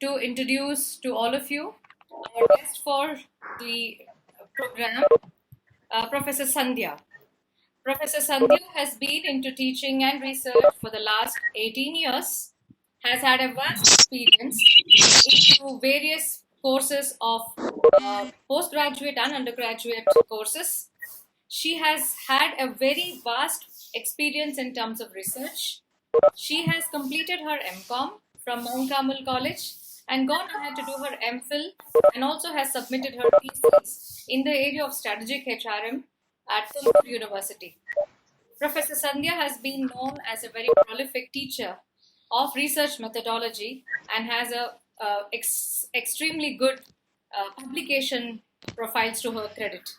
to introduce to all of you our guest for the program, Professor Sandhya. Professor Sandhya has been into teaching and research for the last 18 years, has had a vast experience into various courses of postgraduate and undergraduate courses. She has had a very vast experience in terms of research. She has completed her MCom from Mount Carmel College and gone ahead to do her MPhil and also has submitted her thesis in the area of strategic HRM at Tumkur University. Professor Sandhya has been known as a very prolific teacher of research methodology and has extremely good publication profiles to her credit.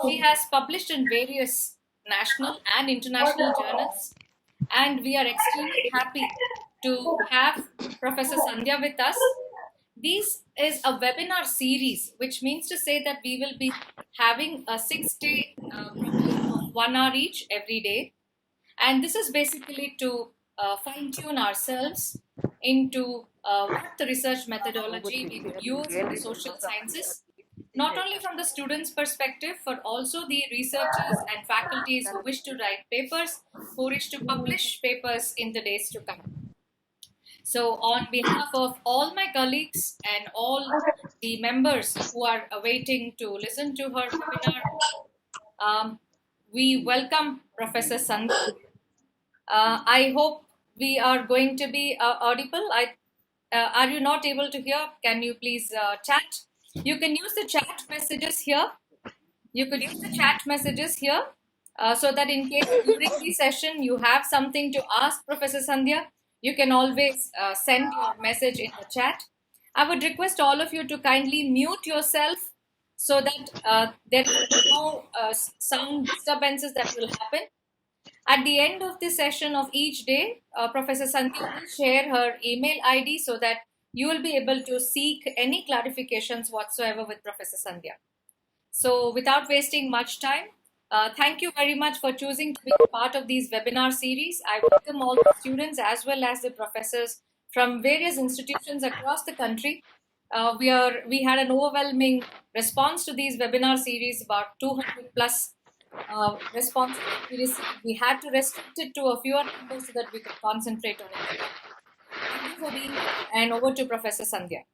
She has published in various national and international journals, and we are extremely happy to have Professor Sandhya with us. This is a webinar series, which means to say that we will be having a 6-day program of 1 hour each every day. And this is basically to fine tune ourselves into what the research methodology we would use in the social sciences, not only from the students' perspective, but also the researchers and faculties who wish to write papers, who wish to publish papers in the days to come. So, on behalf of all my colleagues and all the members who are awaiting to listen to her webinar, we welcome Professor Sandhya. I hope we are going to be audible. Are you not able to hear? Can you please chat? You can use the chat messages here. You could use the chat messages here so that in case during the session you have something to ask Professor Sandhya, you can always send your message in the chat. I would request all of you to kindly mute yourself so that there is no sound disturbances that will happen. At the end of the session of each day, Professor Sandhya will share her email ID so that you will be able to seek any clarifications whatsoever with Professor Sandhya. So without wasting much time, thank you very much for choosing to be a part of these webinar series. I welcome all the students as well as the professors from various institutions across the country. We had an overwhelming response to these webinar series, about 200 plus responses we received. We had to restrict it to a fewer numbers so that we could concentrate on it. Thank you for being here, and over to Professor Sandhya.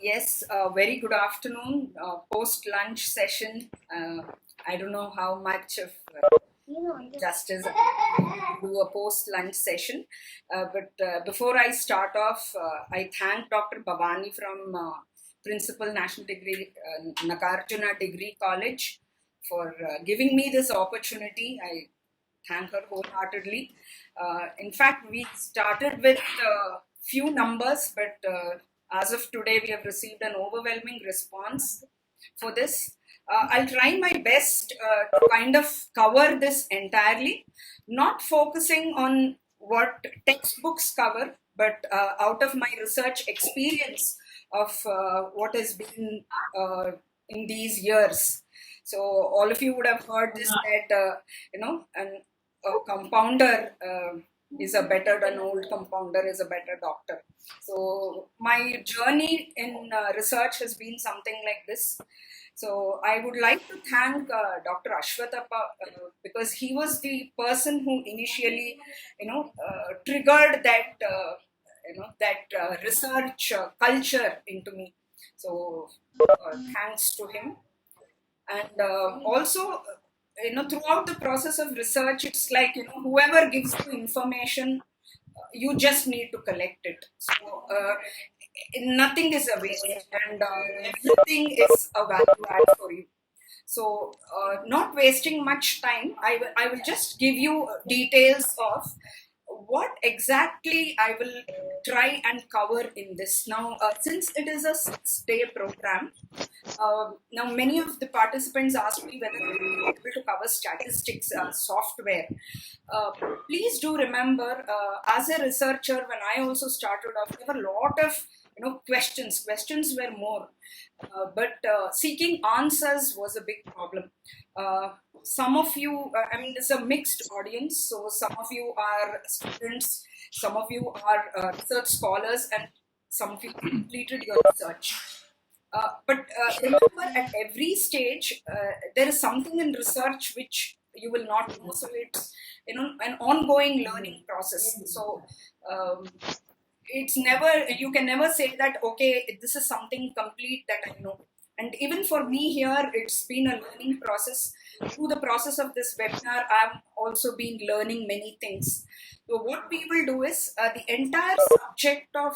Yes, very good afternoon. Post-lunch session. I don't know how much of justice do a post-lunch session. But before I start off, I thank Dr. Bhavani from Principal National Degree, Nagarjuna Degree College for giving me this opportunity. I thank her wholeheartedly. In fact, we started with few numbers, but as of today, we have received an overwhelming response for this. I'll try my best to kind of cover this entirely, not focusing on what textbooks cover, but out of my research experience of what has been in these years. So all of you would have heard this that, a compounder is a better, an old compounder is a better doctor. So my journey in research has been something like this. So I would like to thank Dr. Ashwathappa because he was the person who initially, triggered that, research culture into me. So thanks to him. And also, throughout the process of research, it's like, whoever gives you information, you just need to collect it. So nothing is a waste, and everything is a value add for you. So not wasting much time, I will just give you details of what exactly I will try and cover in this. Now, since it is a 6-day program, now many of the participants asked me whether I will be able to cover statistics software. Please do remember, as a researcher, when I also started off, there were a lot of questions. Questions were more, but seeking answers was a big problem. Some of you, I mean, it's a mixed audience. So some of you are students, some of you are research scholars, and some of you completed your research. But remember, at every stage, there is something in research which you will not know. So it's an ongoing learning process. So it's never, you can never say that, okay, this is something complete that I know. And even for me here, it's been a learning process. Through the process of this webinar, I've also been learning many things. So what we will do is the entire subject of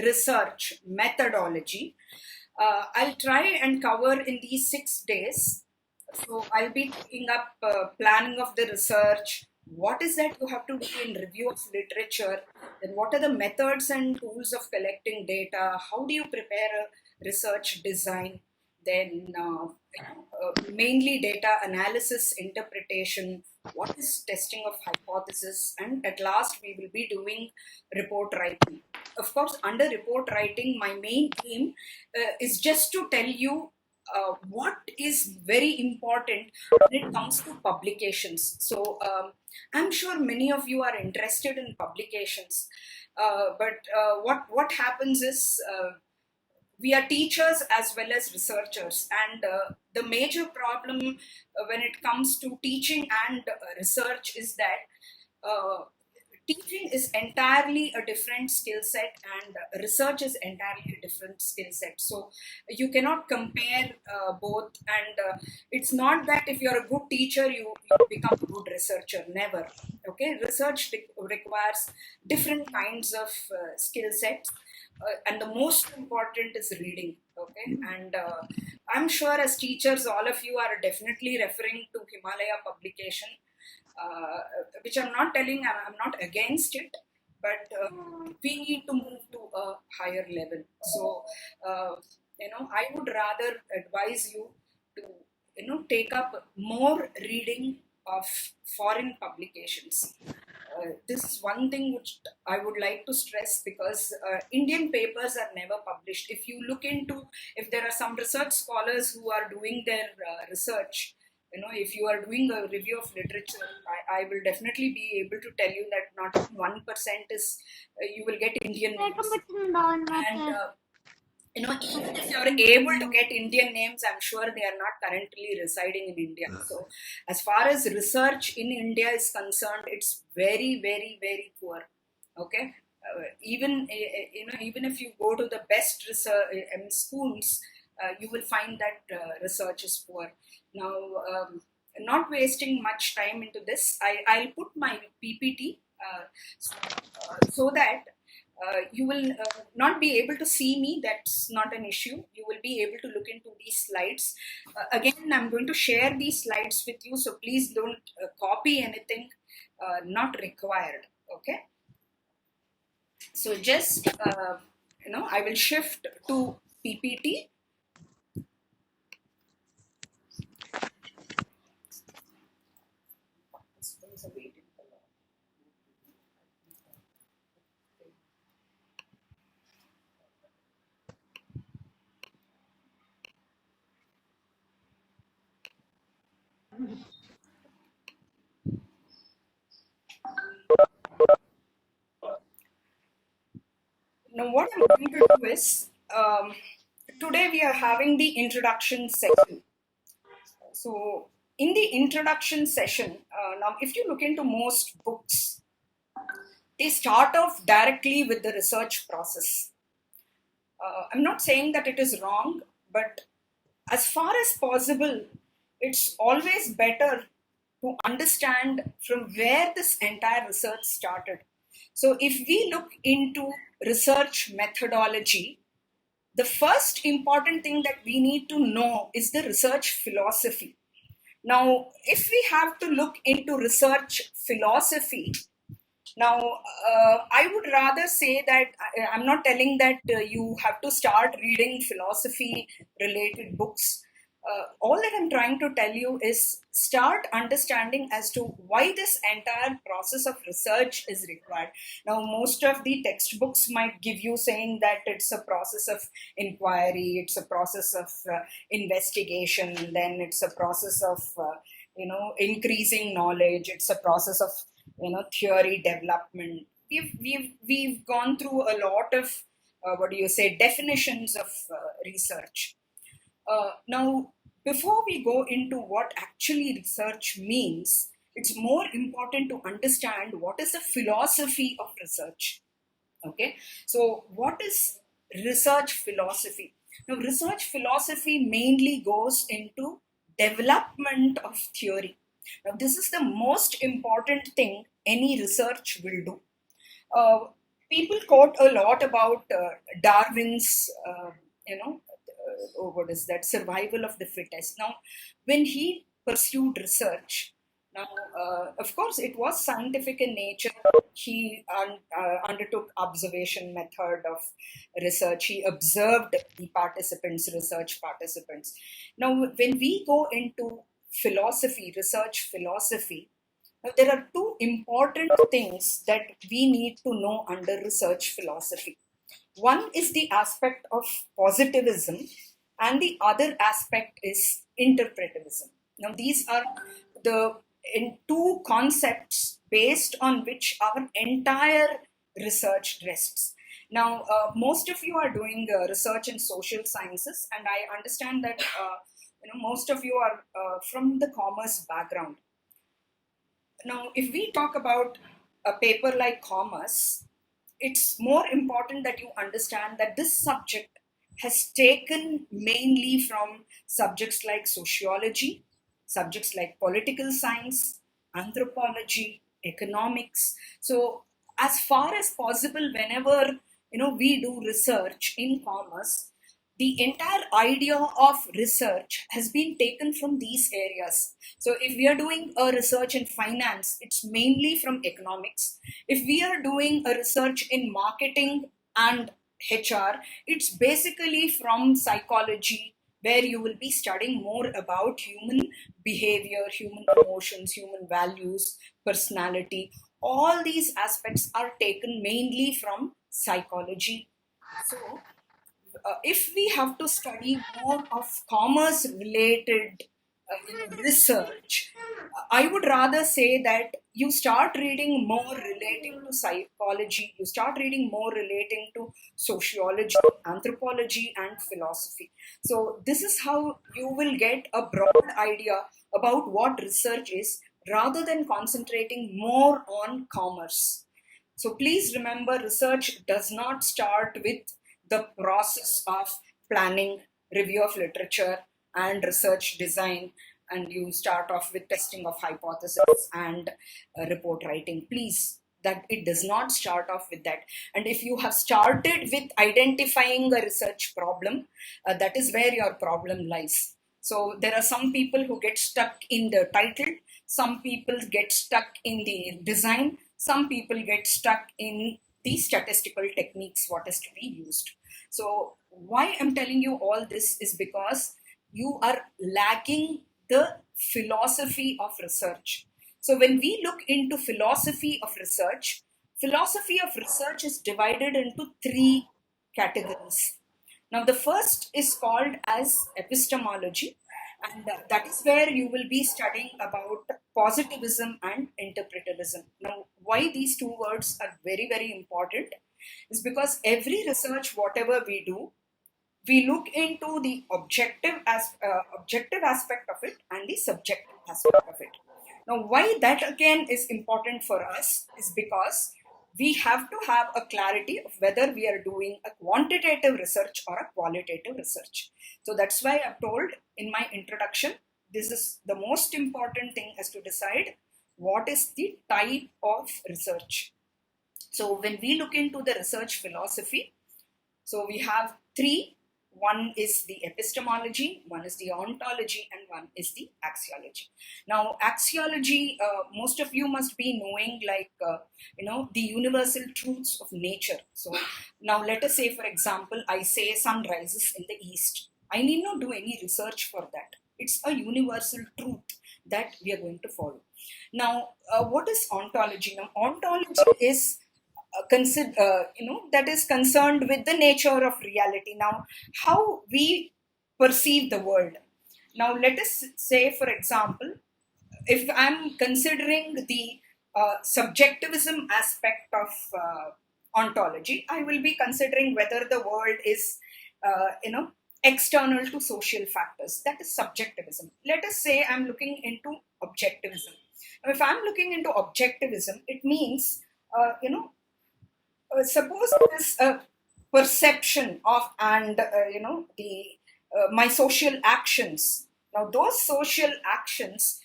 research methodology, I'll try and cover in these 6 days. So I'll be taking up planning of the research. What is that you have to do in review of literature? Then what are the methods and tools of collecting data? How do you prepare a research design? Then mainly data analysis, interpretation, what is testing of hypothesis, and at last we will be doing report writing. Of course, under report writing, my main aim is just to tell you what is very important when it comes to publications. So I'm sure many of you are interested in publications, but what happens is we are teachers as well as researchers, and the major problem when it comes to teaching and research is that teaching is entirely a different skill set, and research is entirely a different skill set. So you cannot compare both, and it's not that if you're a good teacher you become a good researcher. Never. Okay, research requires different kinds of skill sets, and the most important is reading. Okay, and I'm sure as teachers all of you are definitely referring to Himalaya publication, which I'm not telling, I'm not against it, but we need to move to a higher level. So, I would rather advise you to, take up more reading of foreign publications. This is one thing which I would like to stress, because Indian papers are never published. If you look into, if there are some research scholars who are doing their research, if you are doing a review of literature, I will definitely be able to tell you that not 1% is, you will get Indian names. And even if you are able to get Indian names, I'm sure they are not currently residing in India. So as far as research in India is concerned, it's very, very, very poor. Okay. Even if you go to the best research schools, you will find that research is poor. Now, not wasting much time into this, I'll put my PPT so that you will not be able to see me. That's not an issue. You will be able to look into these slides. Again, I'm going to share these slides with you, so please don't copy anything not required. Okay. So just, I will shift to PPT. Now, what I'm going to do is, today we are having the introduction session. So, in the introduction session, now if you look into most books, they start off directly with the research process. I'm not saying that it is wrong, but as far as possible, it's always better to understand from where this entire research started. So if we look into research methodology, the first important thing that we need to know is the research philosophy. Now, if we have to look into research philosophy, Now, I would rather say that I'm not telling that you have to start reading philosophy related books. All that I'm trying to tell you is start understanding as to why this entire process of research is required. Now, most of the textbooks might give you saying that it's a process of inquiry, it's a process of investigation, then it's a process of increasing knowledge, it's a process of theory development. We've gone through a lot of what do you say definitions of research. Now, before we go into what actually research means, it's more important to understand what is the philosophy of research. Okay, so what is research philosophy? Now, research philosophy mainly goes into development of theory. Now, this is the most important thing any research will do. Uh, People quote a lot about Darwin's, what is that, survival of the fittest. Now, when he pursued research, now, of course, it was scientific in nature. He undertook observation method of research. He observed the participants, research participants. Now, when we go into philosophy, research philosophy, now, there are two important things that we need to know under research philosophy. One is the aspect of positivism, and the other aspect is interpretivism. Now, these are the two concepts based on which our entire research rests. Now, most of you are doing research in social sciences, and I understand that most of you are from the commerce background. Now, if we talk about a paper like commerce, it's more important that you understand that this subject has taken mainly from subjects like sociology, subjects like political science, anthropology, economics. So, as far as possible, whenever we do research in commerce, the entire idea of research has been taken from these areas. So, if we are doing a research in finance, it's mainly from economics. If we are doing a research in marketing and HR, it's basically from psychology, where you will be studying more about human behavior, human emotions, human values, personality. All these aspects are taken mainly from psychology. So, if we have to study more of commerce related research, I would rather say that you start reading more relating to psychology, you start reading more relating to sociology, anthropology, and philosophy. So, this is how you will get a broad idea about what research is rather than concentrating more on commerce. So please remember, research does not start with the process of planning, review of literature, and research design, and you start off with testing of hypotheses and report writing. Please, that it does not start off with that. And if you have started with identifying a research problem, that is where your problem lies. So there are some people who get stuck in the title, some people get stuck in the design, some people get stuck in the statistical techniques, what is to be used. So why I'm telling you all this is because you are lacking the philosophy of research. So when we look into philosophy of research is divided into three categories. Now, the first is called as epistemology, and that is where you will be studying about positivism and interpretivism. Now, why these two words are very, very important is because every research, whatever we do, we look into the objective aspect of it and the subjective aspect of it. Now, why that again is important for us is because we have to have a clarity of whether we are doing a quantitative research or a qualitative research. So that's why I've told in my introduction, this is the most important thing, is to decide what is the type of research. So when we look into the research philosophy, so we have three. One is the epistemology, one is the ontology, and one is the axiology. Now, axiology, most of you must be knowing, like, the universal truths of nature. So now let us say, for example, I say sun rises in the east. I need not do any research for that. It's a universal truth that we are going to follow. Now, what is ontology? Now, ontology is that is concerned with the nature of reality. Now, how we perceive the world. Now, let us say, for example, if I'm considering the subjectivism aspect of ontology, I will be considering whether the world is, external to social factors. That is subjectivism. Let us say I'm looking into objectivism. Now, if I'm looking into objectivism, it means, suppose there is a perception of, and the my social actions. Now, those social actions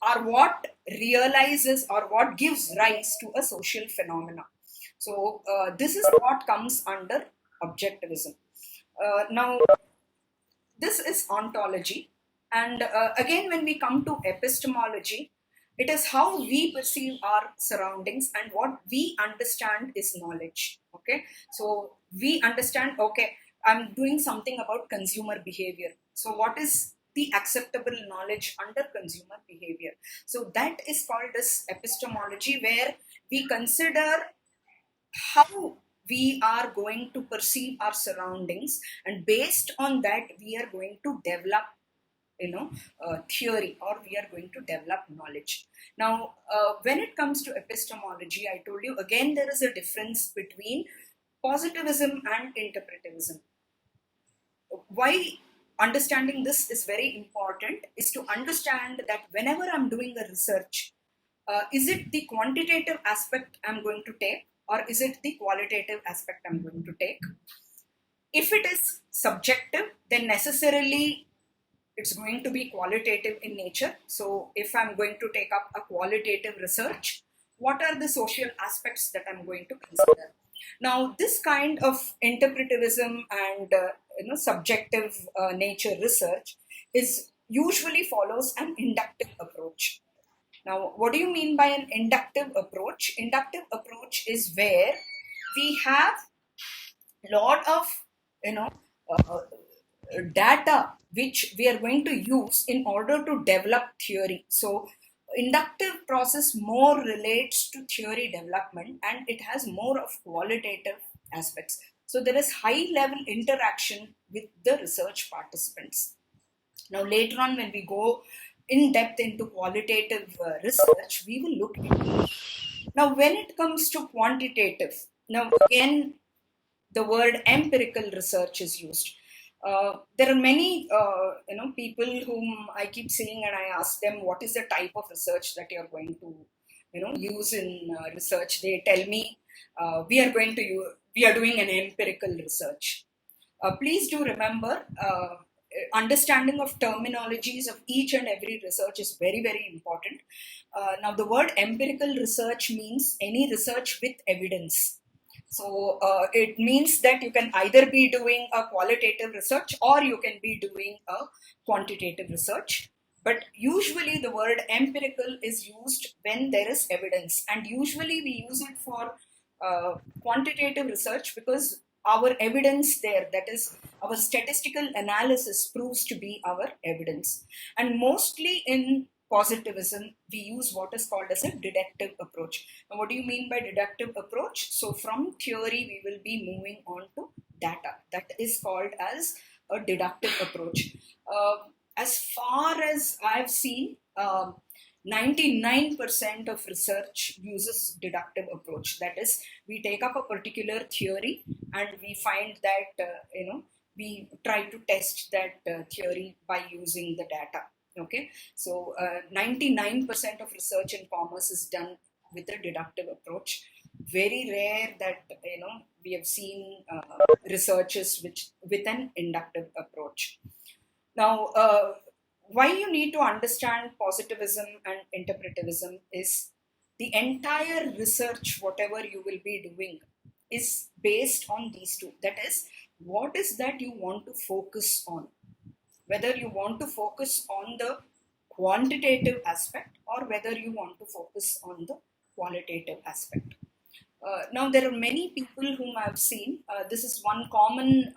are what realizes or what gives rise to a social phenomena. So this is what comes under objectivism. Now, this is ontology. And again, when we come to epistemology, it is how we perceive our surroundings and what we understand is knowledge. Okay, so we understand, okay, I'm doing something about consumer behavior. So, what is the acceptable knowledge under consumer behavior? So, that is called as epistemology, where we consider how we are going to perceive our surroundings, and based on that we are going to develop theory, or we are going to develop knowledge. Now, when it comes to epistemology, I told you again there is a difference between positivism and interpretivism. Why understanding this is very important is to understand that whenever I'm doing a research, is it the quantitative aspect I'm going to take, or is it the qualitative aspect I'm going to take? If it is subjective, then necessarily it's going to be qualitative in nature. So if I'm going to take up a qualitative research, what are the social aspects that I'm going to consider? Now, this kind of interpretivism and subjective nature research is usually follows an inductive approach. Now, what do you mean by an inductive approach? Inductive approach is where we have a lot of uh, data which we are going to use in order to develop theory. So, inductive process more relates to theory development, and it has more of qualitative aspects. So, there is high level interaction with the research participants. Now, later on, when we go in depth into qualitative research, we will look into it. Now, when it comes to quantitative, now again, the word empirical research is used. There are many people whom I keep seeing, and I ask them what is the type of research that you're going to use in research. They tell me we are doing an empirical research. Please do remember, understanding of terminologies of each and every research is very, very important. Now, the word empirical research means any research with evidence. So it means that you can either be doing a qualitative research or you can be doing a quantitative research. But usually the word empirical is used when there is evidence, and usually we use it for quantitative research because our evidence there, that is our statistical analysis, proves to be our evidence. And mostly in positivism, we use what is called as a deductive approach. Now, what do you mean by deductive approach? So from theory, we will be moving on to data. That is called as a deductive approach. As far as I've seen, 99% of research uses deductive approach. That is, we take up a particular theory and we find that, we try to test that theory by using the data. Okay, so 99% of research in commerce is done with a deductive approach. Very rare that we have seen researches with an inductive approach. Now, why you need to understand positivism and interpretivism is the entire research, whatever you will be doing, is based on these two. That is, what is that you want to focus on? Whether you want to focus on the quantitative aspect or whether you want to focus on the qualitative aspect. Now, there are many people whom I've seen. This is one common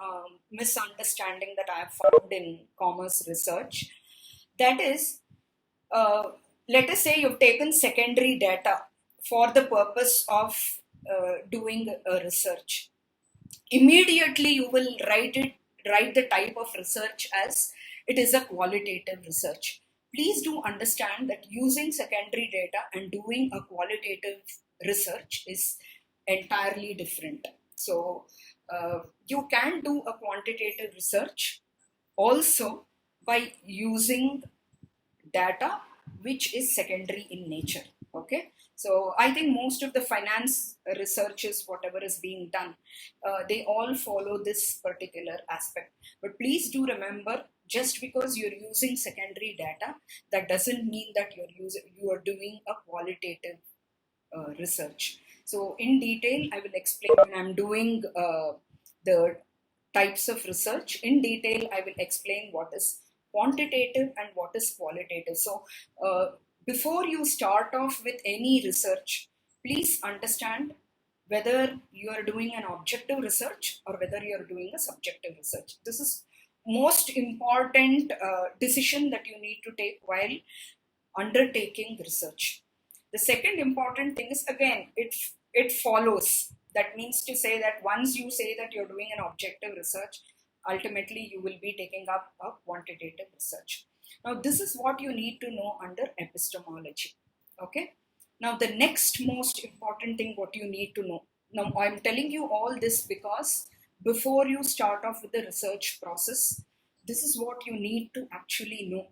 misunderstanding that I have found in commerce research. That is, let us say you've taken secondary data for the purpose of doing a research. Immediately, you will write the type of research as it is a qualitative research. Please do understand that using secondary data and doing a qualitative research is entirely different. So you can do a quantitative research also by using data which is secondary in nature. Okay, so I think most of the finance researches, whatever is being done, they all follow this particular aspect. But please do remember, just because you're using secondary data, that doesn't mean that you are doing a qualitative research. So in detail, I will explain when I'm doing the types of research. In detail, I will explain what is quantitative and what is qualitative. So before you start off with any research, please understand whether you are doing an objective research or whether you are doing a subjective research. This is most important decision that you need to take while undertaking research. The second important thing is, again, it follows. That means to say that once you say that you're doing an objective research, ultimately you will be taking up a quantitative research. Now, this is what you need to know under epistemology. Okay. Now, the next most important thing what you need to know. Now, I'm telling you all this because before you start off with the research process, this is what you need to actually know.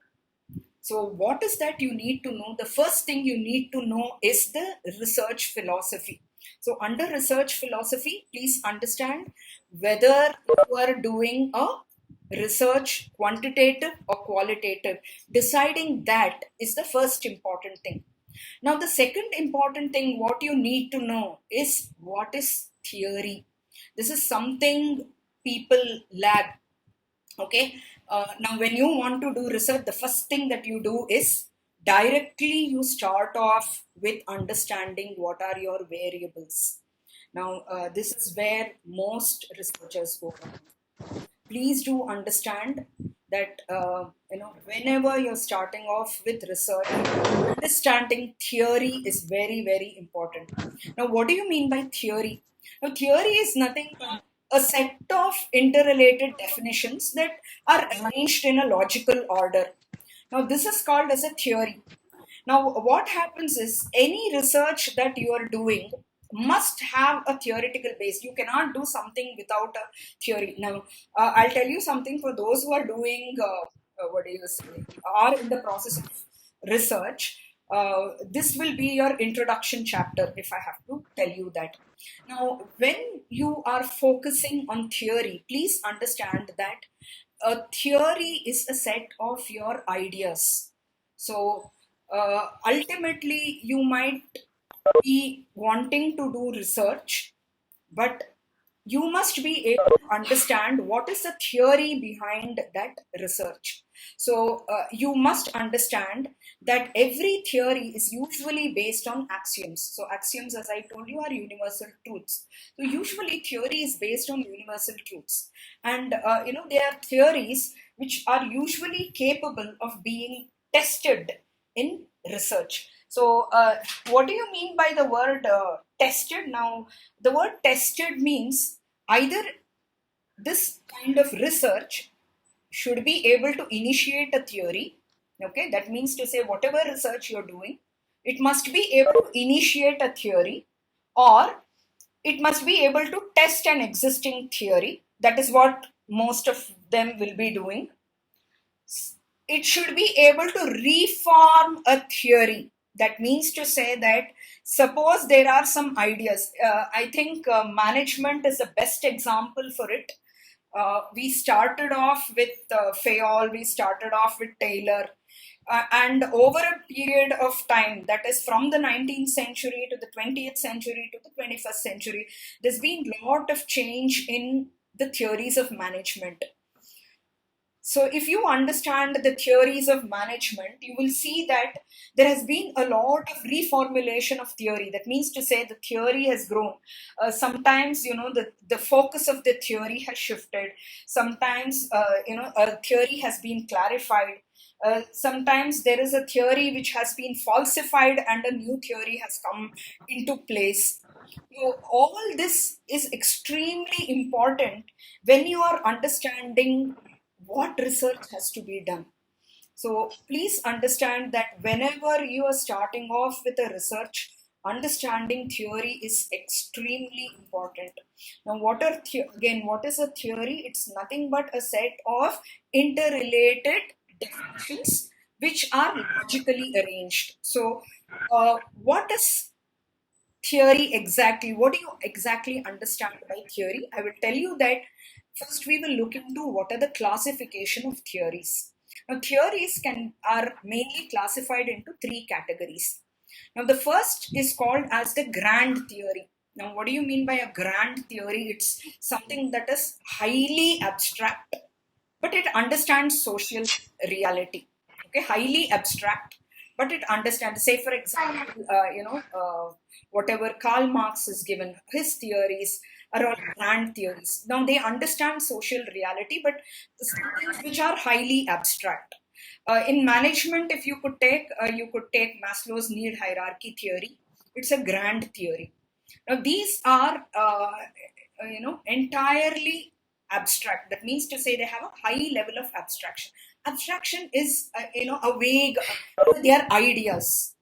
So what is that you need to know? The first thing you need to know is the research philosophy. So under research philosophy, please understand whether you are doing a research quantitative or qualitative. Deciding that is the first important thing. Now, the second important thing what you need to know is what is theory. This is something people lack. Okay. Now, when you want to do research, the first thing that you do is directly you start off with understanding what are your variables. Now, this is where most researchers go wrong. Please do understand that whenever you're starting off with research, understanding theory is very, very important. Now, what do you mean by theory? Now, theory is nothing but a set of interrelated definitions that are arranged in a logical order. Now, this is called as a theory. Now, what happens is any research that you are doing must have a theoretical base. You cannot do something without a theory. Now, I'll tell you something for those who are doing, are in the process of research. This will be your introduction chapter, if I have to tell you that. Now, when you are focusing on theory, please understand that a theory is a set of your ideas. So, ultimately, you might be wanting to do research, but you must be able to understand what is the theory behind that research. So you must understand that every theory is usually based on axioms. So axioms, as I told you, are universal truths. So usually theory is based on universal truths. And there are theories which are usually capable of being tested in research. So what do you mean by the word tested? Now, the word tested means either this kind of research should be able to initiate a theory. Okay, that means to say whatever research you're doing, it must be able to initiate a theory, or it must be able to test an existing theory. That is what most of them will be doing. It should be able to reform a theory. That means to say that suppose there are some ideas. I think management is the best example for it. We started off with Fayol, we started off with Taylor. And over a period of time, that is from the 19th century to the 20th century to the 21st century, there's been a lot of change in the theories of management. So, if you understand the theories of management, you will see that there has been a lot of reformulation of theory. That means to say the theory has grown. Sometimes, the focus of the theory has shifted. Sometimes, a theory has been clarified. Sometimes there is a theory which has been falsified and a new theory has come into place. So all this is extremely important when you are understanding what research has to be done. So please understand that whenever you are starting off with a research, understanding theory is extremely important. Now, what is a theory? It's nothing but a set of interrelated definitions which are logically arranged. So, what is theory exactly? What do you exactly understand by theory? I will tell you that first we will look into what are the classification of theories. Now, theories are mainly classified into three categories. Now, the first is called as the grand theory. Now, what do you mean by a grand theory? It's something that is highly abstract, but it understands social reality. Okay, highly abstract, but it understands. Say, for example, whatever Karl Marx is given, his theories are all grand theories. Now they understand social reality, but some things which are highly abstract. In management, if you could take Maslow's need hierarchy theory. It's a grand theory. Now these are entirely abstract. That means to say they have a high level of abstraction. Abstraction is a vague. They are ideas.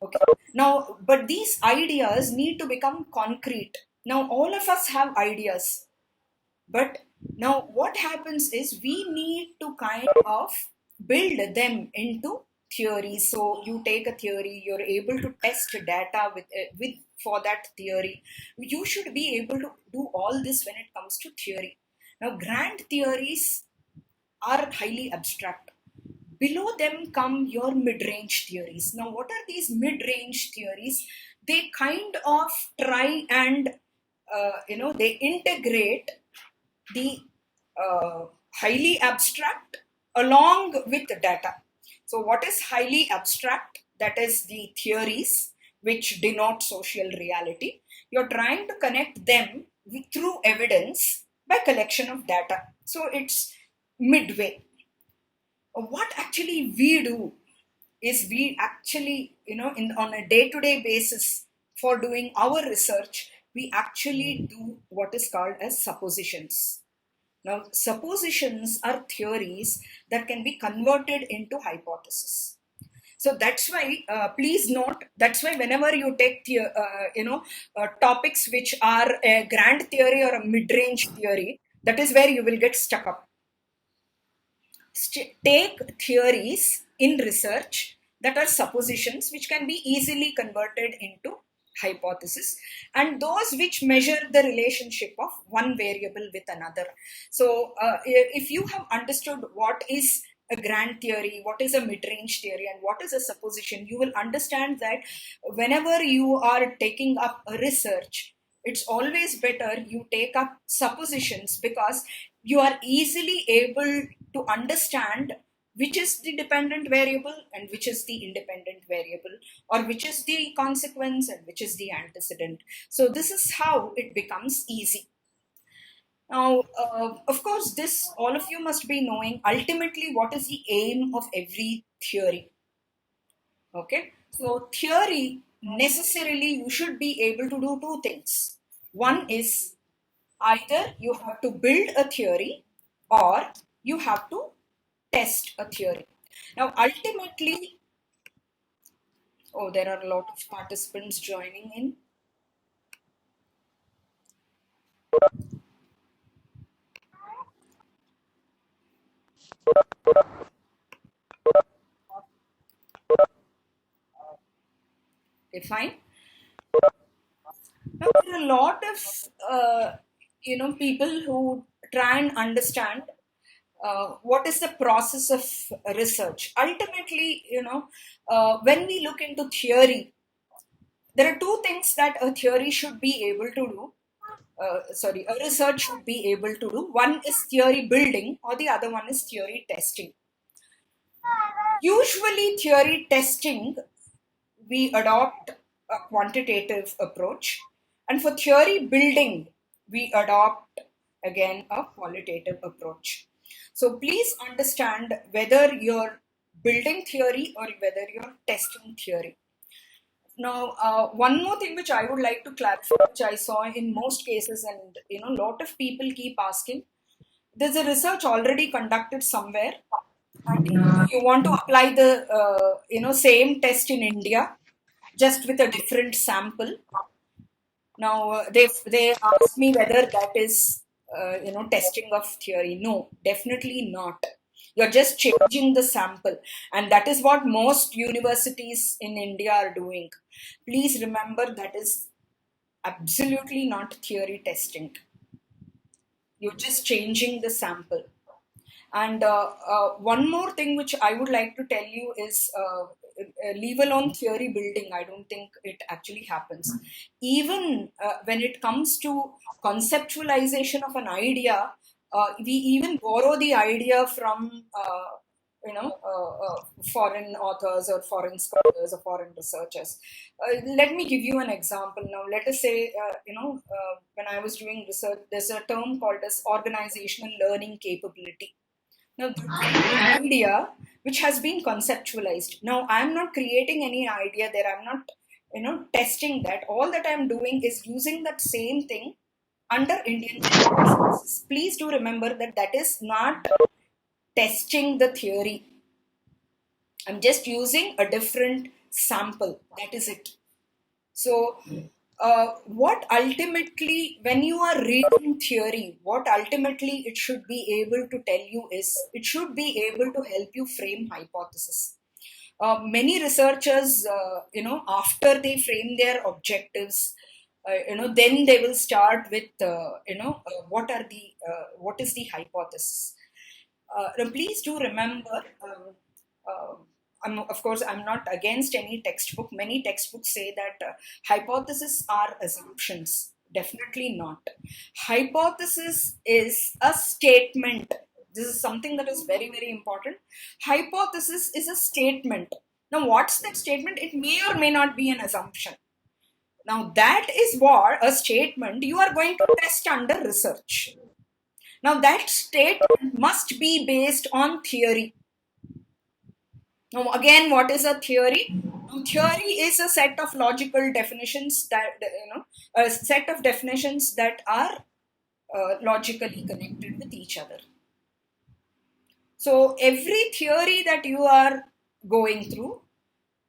Okay. Now, but these ideas need to become concrete. Now, all of us have ideas, but now what happens is we need to kind of build them into theories. So you take a theory, you're able to test data with for that theory. You should be able to do all this when it comes to theory. Now, grand theories are highly abstract. Below them come your mid-range theories. Now, what are these mid-range theories? They kind of try and they integrate the highly abstract along with the data. So, what is highly abstract? That is the theories which denote social reality. You're trying to connect them through evidence by collection of data. So, it's midway. What actually we do is we actually, on a day-to-day basis for doing our research, we actually do what is called as suppositions. Now, suppositions are theories that can be converted into hypotheses. So that's why, please note, that's why whenever you take topics which are a grand theory or a mid-range theory, that is where you will get stuck up. Take theories in research that are suppositions which can be easily converted into hypothesis, and those which measure the relationship of one variable with another. So if you have understood what is a grand theory, what is a mid-range theory, and what is a supposition, you will understand that whenever you are taking up a research, it's always better you take up suppositions, because you are easily able to understand which is the dependent variable and which is the independent variable, or which is the consequence and which is the antecedent. So this is how it becomes easy. Now, of course, this all of you must be knowing ultimately what is the aim of every theory. Okay, so theory necessarily you should be able to do two things. One is either you have to build a theory or you have to test a theory. Now, ultimately, oh, there are a lot of participants joining in. Okay, fine. Now, there are a lot of people who try and understand what is the process of research? Ultimately, when we look into theory, there are two things that a theory should be able to do. A research should be able to do. One is theory building, or the other one is theory testing. Usually, theory testing, we adopt a quantitative approach, and for theory building, we adopt again a qualitative approach. So please understand whether you're building theory or whether you're testing theory. Now, one more thing which I would like to clarify, which I saw in most cases, and a lot of people keep asking, there's a research already conducted somewhere, and you want to apply the same test in India, just with a different sample. Now they asked me whether that is testing of theory. No, definitely not. You're just changing the sample, and that is what most universities in India are doing. Please remember, that is absolutely not theory testing. You're just changing the sample. And one more thing which I would like to tell you is, leave alone theory building. I don't think it actually happens. Even when it comes to conceptualization of an idea, we even borrow the idea from foreign authors or foreign scholars or foreign researchers. Let me give you an example. Now, let us say, when I was doing research, there's a term called as organizational learning capability. Now, the idea which has been conceptualized. Now, I'm not creating any idea there. I'm not, testing that. All that I'm doing is using that same thing under Indian circumstances. Please do remember that that is not testing the theory. I'm just using a different sample. That is it. So, what ultimately, when you are reading theory, what ultimately it should be able to tell you is, it should be able to help you frame hypothesis. Many researchers, after they frame their objectives, then they will start with, what is the hypothesis. Now please do remember, of course, I'm not against any textbook. Many textbooks say that hypotheses are assumptions. Definitely not. Hypothesis is a statement. This is something that is very, very important. Hypothesis is a statement. Now, what's that statement? It may or may not be an assumption. Now, that is what a statement you are going to test under research. Now, that statement must be based on theory. Now, again, what is a theory? Theory is a set of logical definitions that, a set of definitions that are logically connected with each other. So, every theory that you are going through,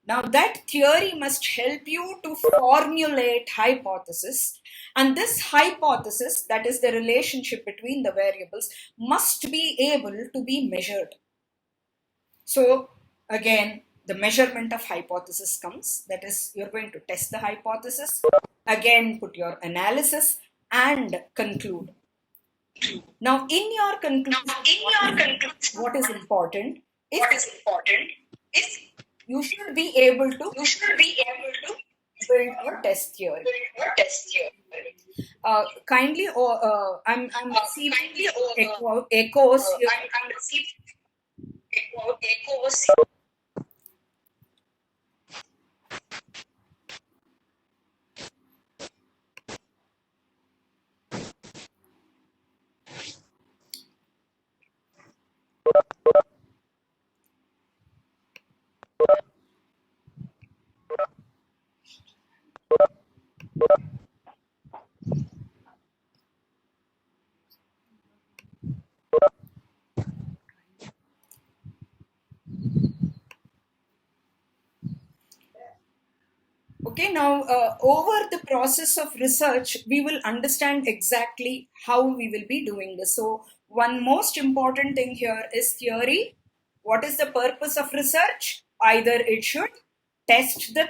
now that theory must help you to formulate hypothesis, and this hypothesis, that is the relationship between the variables, must be able to be measured. So again, the measurement of hypothesis comes, that is, you're going to test the hypothesis, again put your analysis and conclude. Now in your conclusion, what is important is you should be able to build your test theory. Kindly, I'm receiving echoes here. Okay, now over the process of research, we will understand exactly how we will be doing this. So one most important thing here is theory. What is the purpose of research? Either it should test the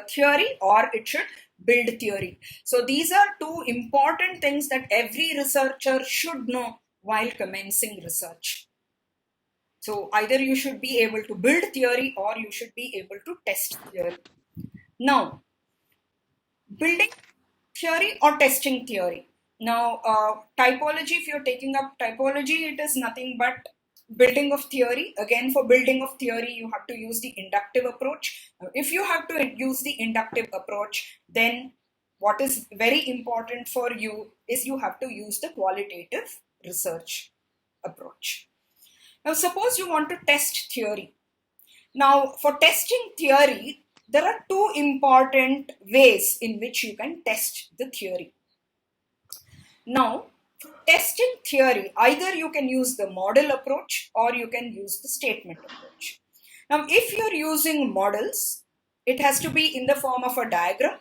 theory or it should build theory. So these are two important things that every researcher should know while commencing research. So either you should be able to build theory or you should be able to test theory. Now, building theory or testing theory. Now, typology, if you're taking up typology, it is nothing but building of theory. Again, for building of theory, you have to use the inductive approach. If you have to use the inductive approach, then what is very important for you is you have to use the qualitative research approach. Now, suppose you want to test theory. Now, for testing theory, there are two important ways in which you can test the theory. Now, for testing theory, either you can use the model approach or you can use the statement approach. Now, if you're using models, it has to be in the form of a diagram